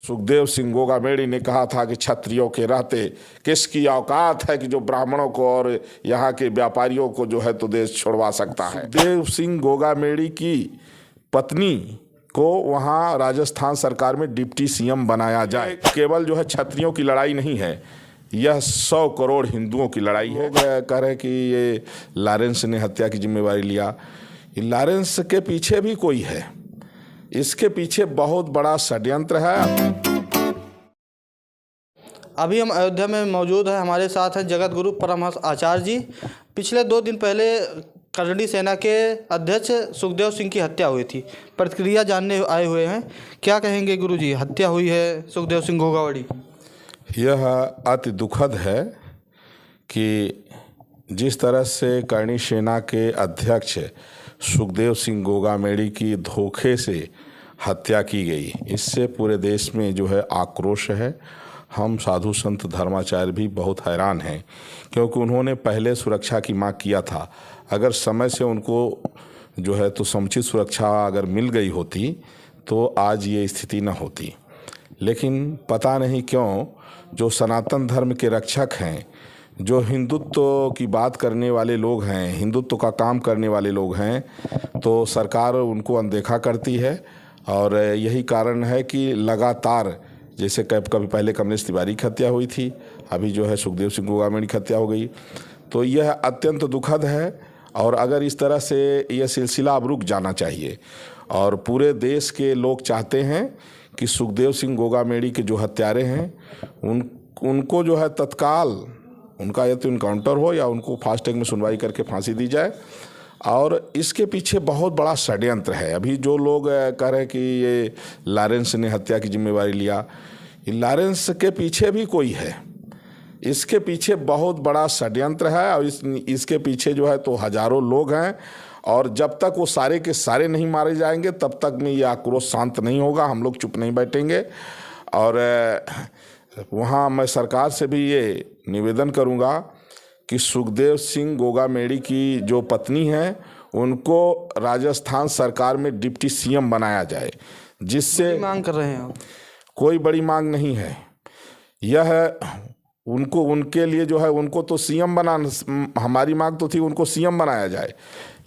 सुखदेव सिंह गोगामेड़ी ने कहा था कि क्षत्रियों के रहते किसकी औकात है कि जो ब्राह्मणों को और यहाँ के व्यापारियों को जो है तो देश छोड़वा सकता है। सुखदेव सिंह गोगामेड़ी की पत्नी को वहाँ राजस्थान सरकार में डिप्टी सीएम बनाया जाए। केवल जो है क्षत्रियों की लड़ाई नहीं है, यह 100 करोड़ हिंदुओं की लड़ाई है। कह रहे कि ये लॉरेंस ने हत्या की जिम्मेवारी लिया। लॉरेंस के पीछे भी कोई है, इसके पीछे बहुत बड़ा षड्यंत्र है। अभी हम अयोध्या में मौजूद है, हमारे साथ हैं जगत गुरु परमहंस आचार्य जी। पिछले 2 दिन पहले करणी सेना के अध्यक्ष सुखदेव सिंह की हत्या हुई थी, प्रतिक्रिया जानने आए हुए हैं। क्या कहेंगे गुरु जी, हत्या हुई है सुखदेव सिंह गोगावड़ी। यह अति दुखद है कि जिस तरह से करणी सेना के अध्यक्ष सुखदेव सिंह गोगामेड़ी की धोखे से हत्या की गई, इससे पूरे देश में जो है आक्रोश है। हम साधु संत धर्माचार्य भी बहुत हैरान हैं, क्योंकि उन्होंने पहले सुरक्षा की मांग किया था। अगर समय से उनको जो है तो समुचित सुरक्षा अगर मिल गई होती तो आज ये स्थिति न होती। लेकिन पता नहीं क्यों जो सनातन धर्म के रक्षक हैं, जो हिंदुत्व की बात करने वाले लोग हैं, हिंदुत्व का काम करने वाले लोग हैं, तो सरकार उनको अनदेखा करती है। और यही कारण है कि लगातार, जैसे कभी पहले कमलेश तिवारी की हत्या हुई थी, अभी जो है सुखदेव सिंह गोगामेड़ी की हत्या हो गई, तो यह अत्यंत दुखद है। और अगर इस तरह से यह सिलसिला अब रुक जाना चाहिए। और पूरे देश के लोग चाहते हैं कि सुखदेव सिंह गोगामेड़ी के जो हत्यारे हैं उनको जो है तत्काल उनका या तो इनकाउंटर हो या उनको फास्ट ट्रैक में सुनवाई करके फांसी दी जाए। और इसके पीछे बहुत बड़ा षड्यंत्र है। अभी जो लोग कह रहे हैं कि ये लॉरेंस ने हत्या की जिम्मेवारी लिया, लॉरेंस के पीछे भी कोई है, इसके पीछे बहुत बड़ा षड्यंत्र है। और इसके पीछे जो है तो हजारों लोग हैं। और जब तक वो सारे के सारे नहीं मारे जाएंगे तब तक में ये आक्रोश शांत नहीं होगा। हम लोग चुप नहीं बैठेंगे। और वहाँ मैं सरकार से भी ये निवेदन करूँगा कि सुखदेव सिंह गोगामेड़ी की जो पत्नी है उनको राजस्थान सरकार में डिप्टी सीएम बनाया जाए, जिससे मांग कर रहे हैं। कोई बड़ी मांग नहीं है, यह उनको उनके लिए जो है उनको तो सीएम बनाना, हमारी मांग तो थी उनको सीएम बनाया जाए।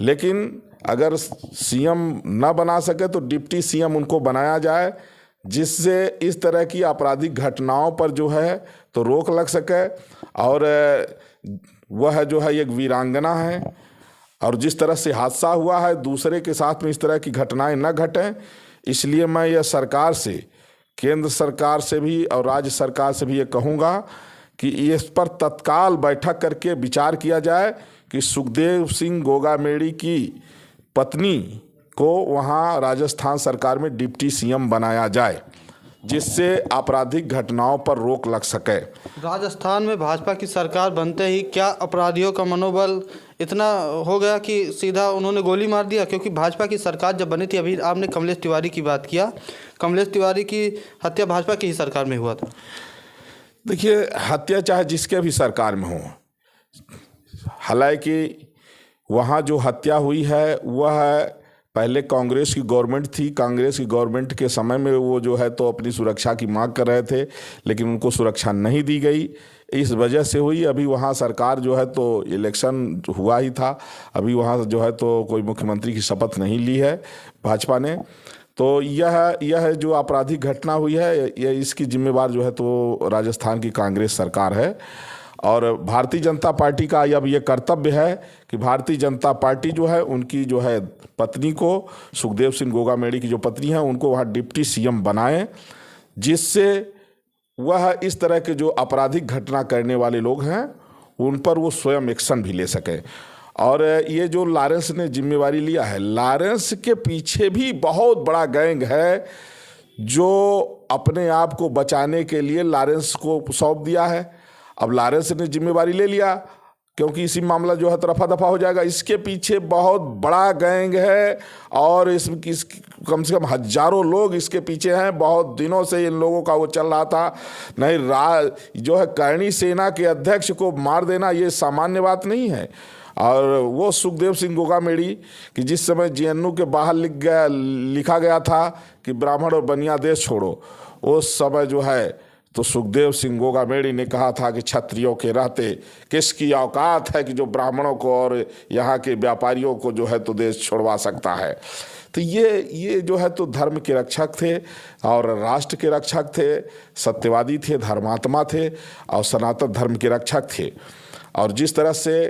लेकिन अगर सीएम न बना सके तो डिप्टी सीएम उनको बनाया जाए, जिससे इस तरह की आपराधिक घटनाओं पर जो है तो रोक लग सके। और वह जो है एक वीरांगना है, और जिस तरह से हादसा हुआ है दूसरे के साथ में इस तरह की घटनाएं न घटें। इसलिए मैं यह सरकार से, केंद्र सरकार से भी और राज्य सरकार से भी ये कहूँगा कि इस पर तत्काल बैठक करके विचार किया जाए कि सुखदेव सिंह गोगामेड़ी की पत्नी को वहाँ राजस्थान सरकार में डिप्टी सीएम बनाया जाए, जिससे आपराधिक घटनाओं पर रोक लग सके। राजस्थान में भाजपा की सरकार बनते ही क्या अपराधियों का मनोबल इतना हो गया कि सीधा उन्होंने गोली मार दिया? क्योंकि भाजपा की सरकार जब बनी थी, अभी आपने कमलेश तिवारी की बात किया, कमलेश तिवारी की हत्या भाजपा की ही सरकार में हुआ था। देखिए, हत्या चाहे जिसके भी सरकार में हो, हालांकि वहाँ जो हत्या हुई है वह पहले कांग्रेस की गवर्नमेंट थी। कांग्रेस की गवर्नमेंट के समय में वो जो है तो अपनी सुरक्षा की मांग कर रहे थे, लेकिन उनको सुरक्षा नहीं दी गई, इस वजह से हुई। अभी वहाँ सरकार जो है तो इलेक्शन हुआ ही था, अभी वहाँ जो है तो कोई मुख्यमंत्री की शपथ नहीं ली है भाजपा ने। तो यह जो आपराधिक घटना हुई है, यह इसकी जिम्मेवार जो है तो राजस्थान की कांग्रेस सरकार है। और भारतीय जनता पार्टी का अब ये कर्तव्य है कि भारतीय जनता पार्टी जो है उनकी जो है पत्नी को, सुखदेव सिंह गोगामेड़ी की जो पत्नी है, उनको वहाँ डिप्टी सीएम बनाएं, जिससे वह इस तरह के जो आपराधिक घटना करने वाले लोग हैं उन पर वो स्वयं एक्शन भी ले सकें। और ये जो लॉरेंस ने जिम्मेवारी लिया है, लॉरेंस के पीछे भी बहुत बड़ा गैंग है जो अपने आप को बचाने के लिए लॉरेंस को सौंप दिया है। अब लॉरेंस ने जिम्मेवारी ले लिया क्योंकि इसी मामला जो है तो रफा दफा हो जाएगा। इसके पीछे बहुत बड़ा गैंग है और इस कम से कम हजारों लोग इसके पीछे हैं। बहुत दिनों से इन लोगों का वो चल रहा था। नहीं, जो है करणी सेना के अध्यक्ष को मार देना ये सामान्य बात नहीं है। और वो सुखदेव सिंह गोगामेड़ी कि जिस समय जेएनयू के बाहर लिखा गया था कि ब्राह्मण और बनिया देश छोड़ो, उस समय जो है तो सुखदेव सिंह गोगामेड़ी ने कहा था कि क्षत्रियों के रहते किसकी औकात है कि जो ब्राह्मणों को और यहाँ के व्यापारियों को जो है तो देश छोड़वा सकता है। तो ये जो है तो धर्म के रक्षक थे और राष्ट्र के रक्षक थे, सत्यवादी थे, धर्मात्मा थे और सनातन धर्म के रक्षक थे। और जिस तरह से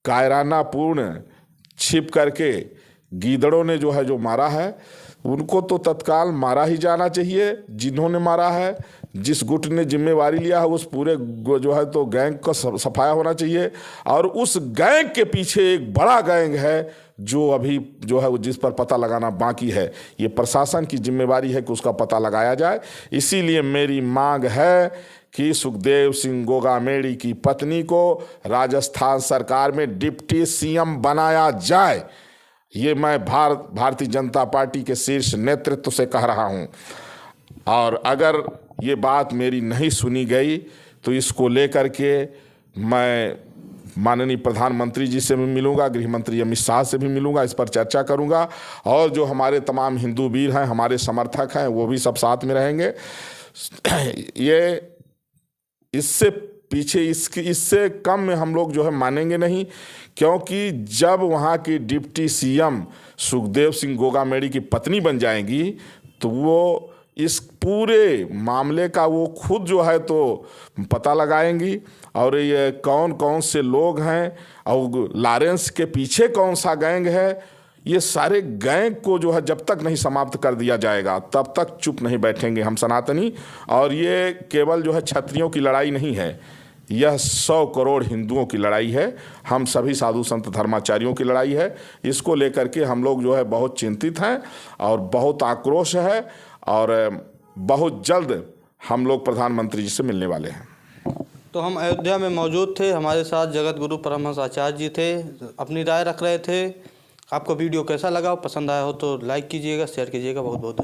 कायराना पूर्ण छिप करके गीदड़ों ने जो है जो मारा है, उनको तो तत्काल मारा ही जाना चाहिए जिन्होंने मारा है। जिस गुट ने जिम्मेवारी लिया है उस पूरे जो है तो गैंग का सफाया होना चाहिए। और उस गैंग के पीछे एक बड़ा गैंग है जो अभी जो है जिस पर पता लगाना बाकी है। ये प्रशासन की जिम्मेवारी है कि उसका पता लगाया जाए। इसीलिए मेरी मांग है कि सुखदेव सिंह गोगामेड़ी की पत्नी को राजस्थान सरकार में डिप्टी सीएम बनाया जाए। ये मैं भारतीय जनता पार्टी के शीर्ष नेतृत्व से कह रहा हूँ। और अगर ये बात मेरी नहीं सुनी गई तो इसको लेकर के मैं माननीय प्रधानमंत्री जी से भी मिलूंगा, गृह मंत्री अमित शाह से भी मिलूंगा, इस पर चर्चा करूंगा। और जो हमारे तमाम हिंदू वीर हैं, हमारे समर्थक हैं, वो भी सब साथ में रहेंगे। ये इससे पीछे इससे कम में हम लोग जो है मानेंगे नहीं, क्योंकि जब वहाँ की डिप्टी सीएम सुखदेव सिंह गोगामेड़ी की पत्नी बन जाएंगी तो वो इस पूरे मामले का वो खुद जो है तो पता लगाएंगी। और ये कौन कौन से लोग हैं और लॉरेंस के पीछे कौन सा गैंग है, ये सारे गैंग को जो है जब तक नहीं समाप्त कर दिया जाएगा तब तक चुप नहीं बैठेंगे हम सनातनी। और ये केवल जो है क्षत्रियों की लड़ाई नहीं है, यह 100 करोड़ हिंदुओं की लड़ाई है, हम सभी साधु संत धर्माचार्यों की लड़ाई है। इसको लेकर के हम लोग जो है बहुत चिंतित हैं और बहुत आक्रोश है और बहुत जल्द हम लोग प्रधानमंत्री जी से मिलने वाले हैं। तो हम अयोध्या में मौजूद थे, हमारे साथ जगत गुरु परमहंस आचार्य जी थे, अपनी राय रख रहे थे। आपको वीडियो कैसा लगा, पसंद आया हो तो लाइक कीजिएगा, शेयर कीजिएगा। बहुत बहुत